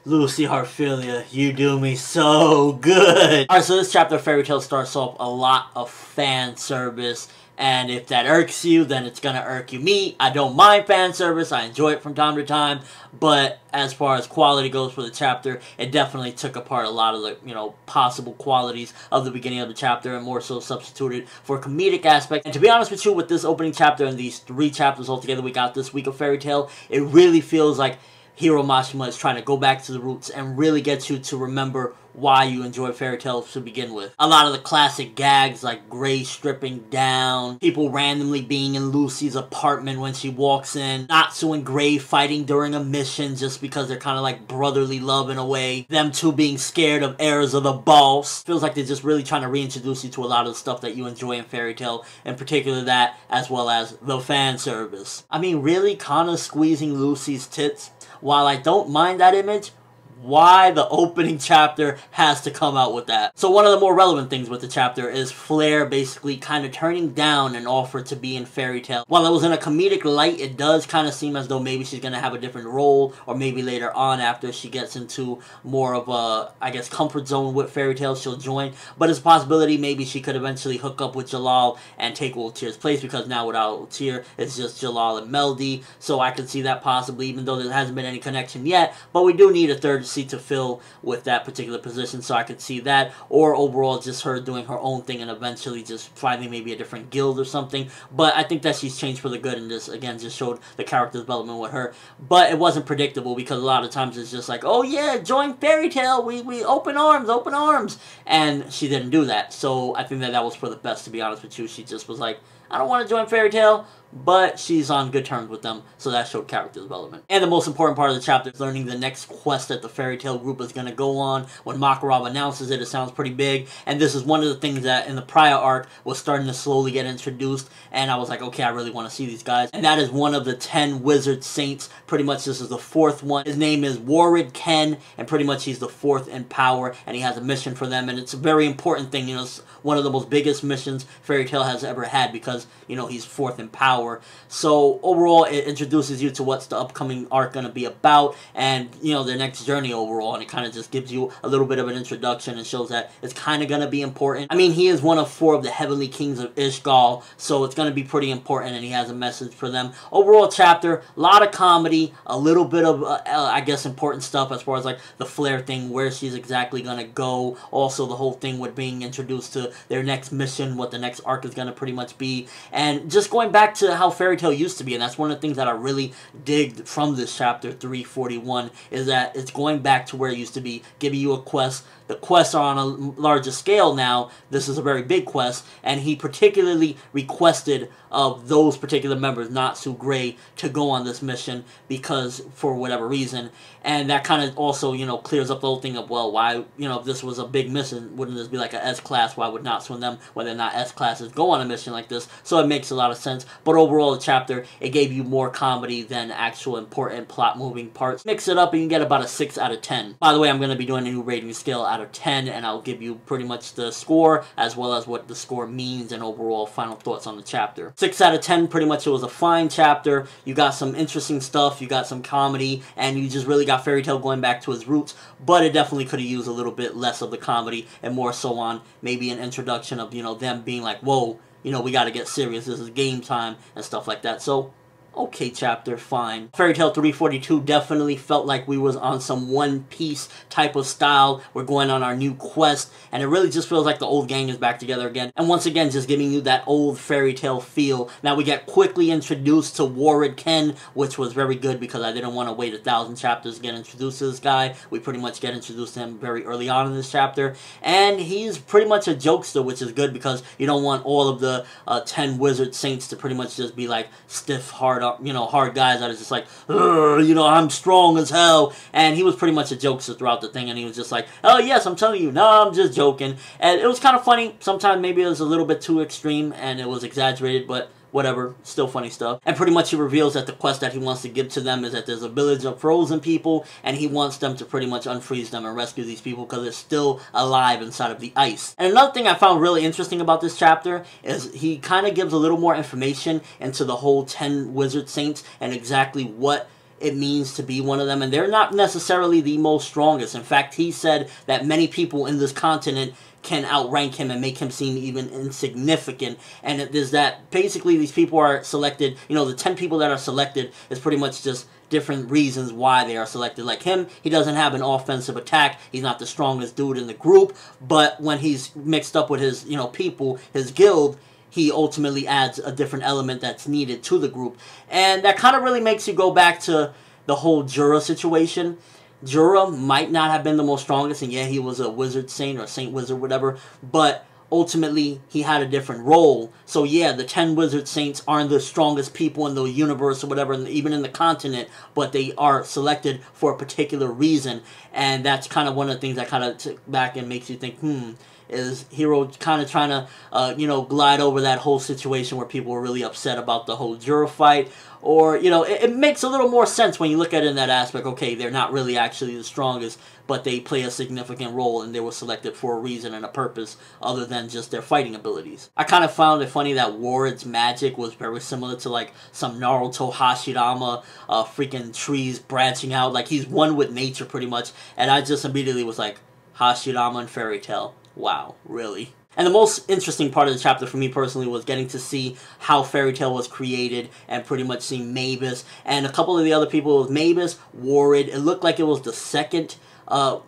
Lucy Harphilia, you do me so good. Alright, so this chapter of Fairy Tail starts off a lot of fan service. And if that irks you, then it's gonna irk you. Me, I don't mind fan service. I enjoy it from time to time. But as far as quality goes for the chapter, it definitely took apart a lot of the, possible qualities of the beginning of the chapter and more so substituted for comedic aspect. And to be honest with you, with this opening chapter and these 3 chapters altogether we got this week of Fairy Tail, it really feels like Hiro Mashima is trying to go back to the roots and really get you to remember why you enjoy Fairy Tail to begin with. A lot of the classic gags like Gray stripping down, people randomly being in Lucy's apartment when she walks in, Natsu and Gray fighting during a mission just because they're kind of like brotherly love in a way, them two being scared of errors of the boss. Feels like they're just really trying to reintroduce you to a lot of the stuff that you enjoy in Fairy Tail, in particular that as well as the fan service. I mean, really kind of squeezing Lucy's tits. While I don't mind that image, why the opening chapter has to come out with that. So one of the more relevant things with the chapter is Flare basically kind of turning down an offer to be in Fairy Tail. While it was in a comedic light, it does kind of seem as though maybe she's going to have a different role, or maybe later on after she gets into more of a, I guess, comfort zone with Fairy Tail, she'll join. But it's a possibility maybe she could eventually hook up with Jalal and take Ultier's place, because now without Ultier, it's just Jalal and Melody. So I could see that possibly, even though there hasn't been any connection yet. But we do need a third seat to fill with that particular position, so I could see that, or overall just her doing her own thing and eventually just finding maybe a different guild or something. But I think that she's changed for the good, and this again just showed the character development with her. But it wasn't predictable, because a lot of times it's just like, oh yeah, join Fairy Tail, we open arms, and she didn't do that. So I think that was for the best, to be honest with you. She just was like, I don't want to join Fairy Tail, but she's on good terms with them, so that showed character development. And the most important part of the chapter is learning the next quest that the Fairy Tail group is going to go on. When Makarov announces it, it sounds pretty big, and this is one of the things that in the prior arc was starting to slowly get introduced, and I was like, okay, I really want to see these guys. And that is one of the 10 wizard saints. Pretty much this is the 4th one. His name is Warrid Ken, and pretty much he's the 4th in power, and he has a mission for them, and it's a very important thing. It's one of the most biggest missions Fairy Tail has ever had, because, he's 4th in power. So overall, it introduces you to what's the upcoming arc going to be about, and their next journey overall, and it kind of just gives you a little bit of an introduction and shows that it's kind of going to be important. I mean, he is one of 4 of the Heavenly Kings of Ishgal, so it's going to be pretty important, and he has a message for them. Overall chapter, a lot of comedy, a little bit of I guess important stuff as far as like the Flare thing, where she's exactly going to go, also the whole thing with being introduced to their next mission, what the next arc is going to pretty much be, and just going back to how Fairy Tail used to be. And that's one of the things that I really digged from this chapter 341, is that it's going back to where it used to be, giving you a quest. The quests are on a larger scale now. This is a very big quest, and he particularly requested of those particular members, Natsu, Gray, to go on this mission because for whatever reason. And that kind of also, clears up the whole thing of, well, why, if this was a big mission, wouldn't this be like an S-class? Why would Natsu and them, when they're not S-classes, go on a mission like this? So it makes a lot of sense. But overall, the chapter, it gave you more comedy than actual important plot-moving parts. Mix it up and you get about a 6 out of 10. By the way, I'm going to be doing a new rating scale out of 10, and I'll give you pretty much the score, as well as what the score means and overall final thoughts on the chapter. 6 out of 10, pretty much it was a fine chapter. You got some interesting stuff, you got some comedy, and you just really got Fairy Tail going back to his roots, but it definitely could have used a little bit less of the comedy and more so on maybe an introduction of, them being like, whoa, we got to get serious, this is game time, and stuff like that. So okay chapter, fine. Fairy Tail 342 definitely felt like we was on some One Piece type of style. We're going on our new quest, and it really just feels like the old gang is back together again. And once again, just giving you that old Fairy Tail feel. Now we get quickly introduced to Warrid Ken, which was very good because I didn't want to wait 1,000 chapters to get introduced to this guy. We pretty much get introduced to him very early on in this chapter, and he's pretty much a jokester, which is good because you don't want all of the 10 wizard saints to pretty much just be like stiff, hard guys that are just like, I'm strong as hell. And he was pretty much a jokester throughout the thing, and he was just like, oh yes, I'm telling you, no, I'm just joking. And it was kind of funny. Sometimes maybe it was a little bit too extreme and it was exaggerated, but whatever, still funny stuff. And pretty much he reveals that the quest that he wants to give to them is that there's a village of frozen people, and he wants them to pretty much unfreeze them and rescue these people because they're still alive inside of the ice. And another thing I found really interesting about this chapter is he kind of gives a little more information into the whole 10 wizard saints and exactly what it means to be one of them, and they're not necessarily the most strongest. In fact, he said that many people in this continent can outrank him and make him seem even insignificant. And it is that basically these people are selected, you know, the 10 people that are selected is pretty much just different reasons why they are selected. Like him, he doesn't have an offensive attack. He's not the strongest dude in the group, but when he's mixed up with his, you know, people, his guild, he ultimately adds a different element that's needed to the group. And that kind of really makes you go back to the whole Jura situation. Jura might not have been the most strongest, and yeah, he was a wizard saint or saint wizard, whatever, but ultimately he had a different role. So yeah, the 10 wizard saints aren't the strongest people in the universe or whatever, even in the continent, but they are selected for a particular reason. And that's kind of one of the things that kind of took back and makes you think, is Hero kind of trying to, you know, glide over that whole situation where people were really upset about the whole Jura fight? Or, you know, it makes a little more sense when you look at it in that aspect. Okay, they're not really actually the strongest, but they play a significant role, and they were selected for a reason and a purpose other than just their fighting abilities. I kind of found it funny that Warred's magic was very similar to, like, some Naruto Hashirama, freaking trees branching out. Like, he's one with nature, pretty much. And I just immediately was like, Hashirama and Fairy Tail. Wow, really? And the most interesting part of the chapter for me personally was getting to see how Fairy Tail was created and pretty much seeing Mavis and a couple of the other people. It was Mavis, Warred. It looked like it was the second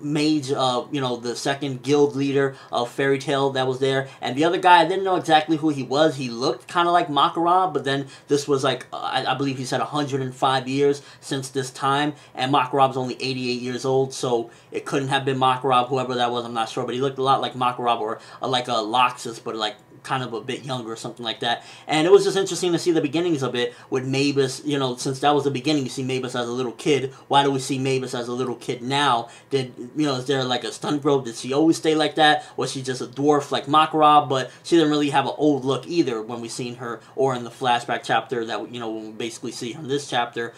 mage, you know, the second guild leader of Fairy Tail that was there. And the other guy, I didn't know exactly who he was. He looked kind of like Makara, but then this was like, I believe he said 105 years since this time. And Makarab's only 88 years old, so it couldn't have been Makarab, whoever that was, I'm not sure. But he looked a lot like Makarab, or like a Loxus, but like kind of a bit younger or something like that. And it was just interesting to see the beginnings of it with Mavis. You know, since that was the beginning, you see Mavis as a little kid. Why do we see Mavis as a little kid now? Did, you know, is there like a stunt growth? Did she always stay like that? Was she just a dwarf like Makara? But she didn't really have an old look either when we seen her, or in the flashback chapter that, you know, when we basically see her in this chapter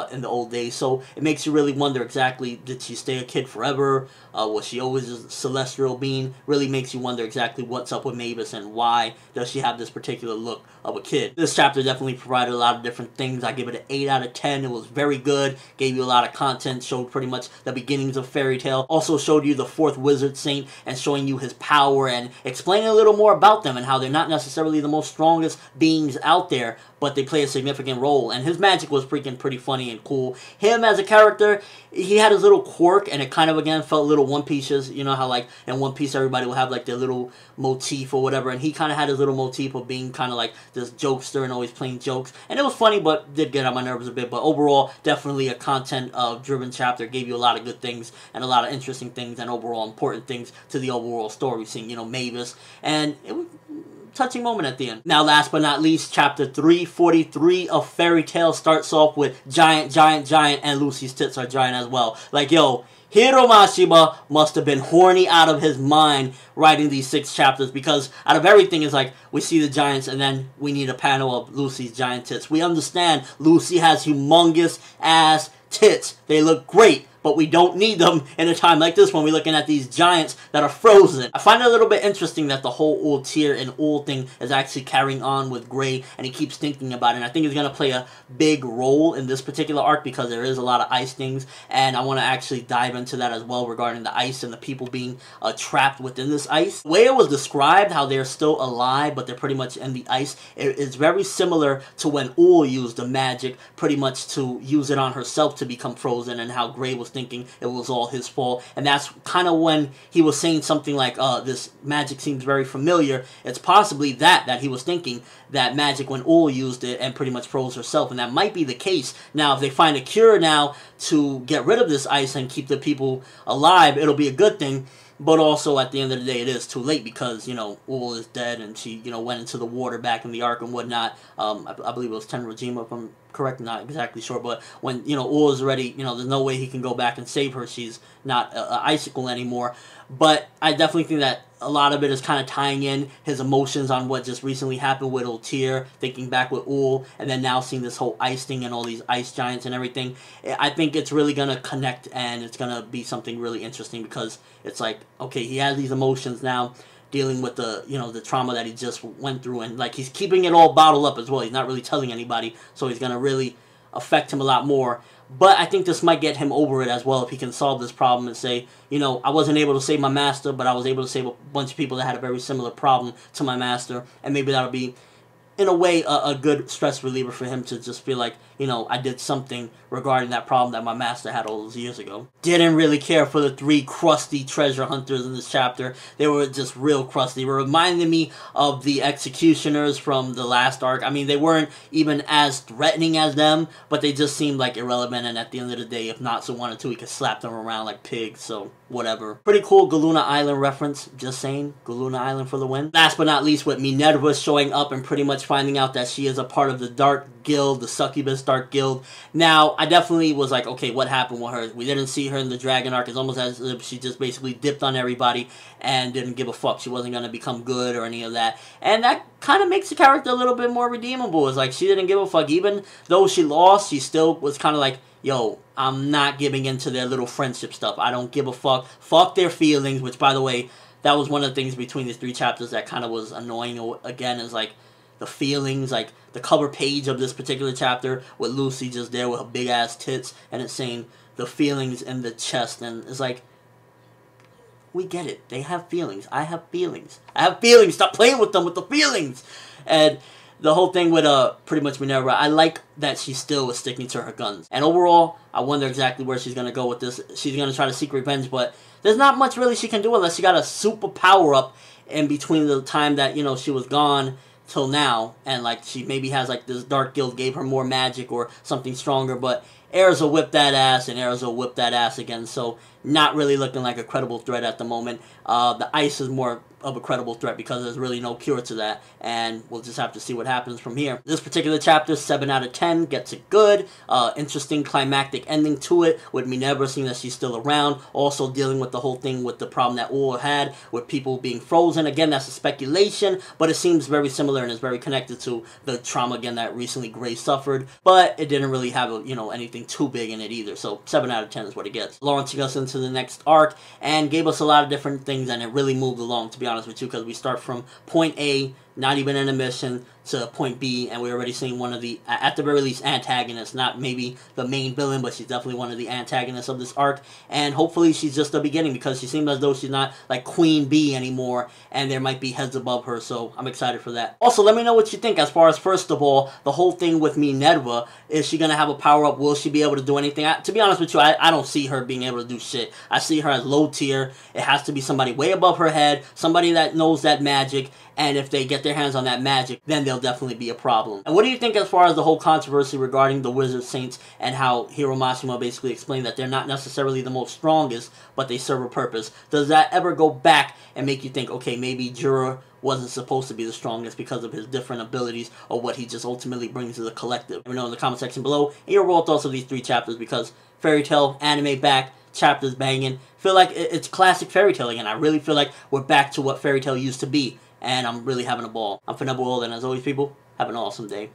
in the old days. So it makes you really wonder exactly, did she stay a kid forever? Was she always a celestial being? Really makes you wonder exactly what's up with Mavis and why does she have this particular look of a kid. This chapter definitely provided a lot of different things. I give it an 8 out of 10. It was very good. Gave you a lot of content. Showed pretty much the beginnings of Fairy Tail. Also showed you the 4th Wizard Saint and showing you his power and explaining a little more about them and how they're not necessarily the most strongest beings out there, but they play a significant role. And his magic was freaking pretty funny and cool. Him as a character, he had his little quirk, and it kind of, again, felt little One Piece's. You know how, like, in One Piece everybody will have, like, their little motif or whatever, and he kind of had his little motif of being kind of like this jokester and always playing jokes. And it was funny, but did get on my nerves a bit. But overall, definitely a content-driven chapter. Gave you a lot of good things and a lot of interesting things and overall important things to the overall story. Seeing, you know, Mavis, and it was touching moment at the end. Now, last but not least, chapter 343 of Fairy Tail starts off with giant, giant, giant, and Lucy's tits are giant as well. Like, yo, Hiro Mashima must have been horny out of his mind writing these 6 chapters, because out of everything is like, we see the giants and then we need a panel of Lucy's giant tits. We understand Lucy has humongous ass tits. They look great, but we don't need them in a time like this when we're looking at these giants that are frozen. I find it a little bit interesting that the whole Ultir and Ul thing is actually carrying on with Gray, and he keeps thinking about it. And I think it's going to play a big role in this particular arc because there is a lot of ice things, and I want to actually dive into that as well regarding the ice and the people being trapped within this ice. The way it was described, how they're still alive, but they're pretty much in the ice, it's very similar to when Ul used the magic pretty much to use it on herself to become frozen, and how Gray was thinking it was all his fault. And that's kind of when he was saying something like, this magic seems very familiar. It's possibly that he was thinking, that magic when Ul used it and pretty much froze herself, and that might be the case. Now, if they find a cure now to get rid of this ice and keep the people alive, it'll be a good thing. But also, at the end of the day, it is too late because, you know, Ul is dead and she, you know, went into the water back in the ark and whatnot. I believe it was Tenrojima, if I'm correct, not exactly sure. But when, you know, Ul is already, you know, there's no way he can go back and save her. She's not an icicle anymore. But I definitely think that a lot of it is kind of tying in his emotions on what just recently happened with Ultir, thinking back with Ul, and then now seeing this whole ice thing and all these ice giants and everything. I think it's really going to connect, and it's going to be something really interesting because it's like, okay, he has these emotions now, dealing with the, you know, the trauma that he just went through, and like he's keeping it all bottled up as well. He's not really telling anybody, so he's going to really affect him a lot more. But I think this might get him over it as well if he can solve this problem and say, you know, I wasn't able to save my master, but I was able to save a bunch of people that had a very similar problem to my master. And maybe that'll be, in a way, a good stress reliever for him to just feel like, you know, I did something regarding that problem that my master had all those years ago. Didn't really care for the 3 crusty treasure hunters in this chapter. They were just real crusty. They were reminding me of the executioners from the last arc. I mean, they weren't even as threatening as them, but they just seemed like irrelevant, and at the end of the day, if Natsu wanted to, he could slap them around like pigs, so whatever. Pretty cool Galuna Island reference, just saying. Galuna Island for the win. Last but not least, with Minerva showing up and pretty much finding out that she is a part of the Dark Guild, the Succubus Dark Guild. Now, I definitely was like, okay, what happened with her? We didn't see her in the Dragon arc. It's almost as if she just basically dipped on everybody and didn't give a fuck. She wasn't going to become good or any of that. And that kind of makes the character a little bit more redeemable. It's like she didn't give a fuck. Even though she lost, she still was kind of like, yo, I'm not giving into their little friendship stuff. I don't give a fuck. Fuck their feelings, which, by the way, that was one of the things between these 3 chapters that kind of was annoying. Again, is like the feelings, like the cover page of this particular chapter with Lucy just there with her big ass tits, and it's saying the feelings in the chest, and it's like, we get it. They have feelings. I have feelings. I have feelings. Stop playing with them with the feelings. And the whole thing with pretty much Minerva, I like that she still is sticking to her guns. And overall, I wonder exactly where she's going to go with this. She's going to try to seek revenge, but there's not much really she can do unless she got a super power up in between the time that, you know, she was gone till now, and like she maybe has like this Dark Guild gave her more magic or something stronger, but Erza will whip that ass, and Erza will whip that ass again, so not really looking like a credible threat at the moment. The ice is more of a credible threat because there's really no cure to that, and we'll just have to see what happens from here. This particular chapter, 7 out of 10, gets it good. Interesting climactic ending to it, with Minerva seeing that she's still around, also dealing with the whole thing with the problem that Ur had with people being frozen. Again, that's a speculation, but it seems very similar and is very connected to the trauma, again, that recently Grace suffered, but it didn't really have, you know, anything too big in it either, so 7 out of 10 is what it gets. Launching us into the next arc, and gave us a lot of different things, and it really moved along, to be honest with you, because we start from point A, not even in a mission, to point B, and we're already seeing one of the, at the very least, antagonists. Not maybe the main villain, but she's definitely one of the antagonists of this arc, and hopefully she's just the beginning, because she seems as though she's not like Queen Bee anymore, and there might be heads above her, so I'm excited for that. Also, let me know what you think as far as, first of all, the whole thing with Minerva. Is she going to have a power-up? Will she be able to do anything? To be honest with you, I don't see her being able to do shit. I see her as low tier. It has to be somebody way above her head, somebody that knows that magic, and if they get their hands on that magic, then they'll definitely be a problem. And what do you think as far as the whole controversy regarding the Wizard Saints, and how Hiro Mashima basically explained that they're not necessarily the most strongest, but they serve a purpose? Does that ever go back and make you think, okay, maybe Jura wasn't supposed to be the strongest because of his different abilities, or what he just ultimately brings to the collective? Let me know in the comment section below, and your overall thoughts of these 3 chapters, because Fairy Tail, anime back, chapters banging. Feel like it's classic Fairy Tail again. I really feel like we're back to what Fairy Tail used to be, and I'm really having a ball. I'm Finebo, and as always, people, have an awesome day.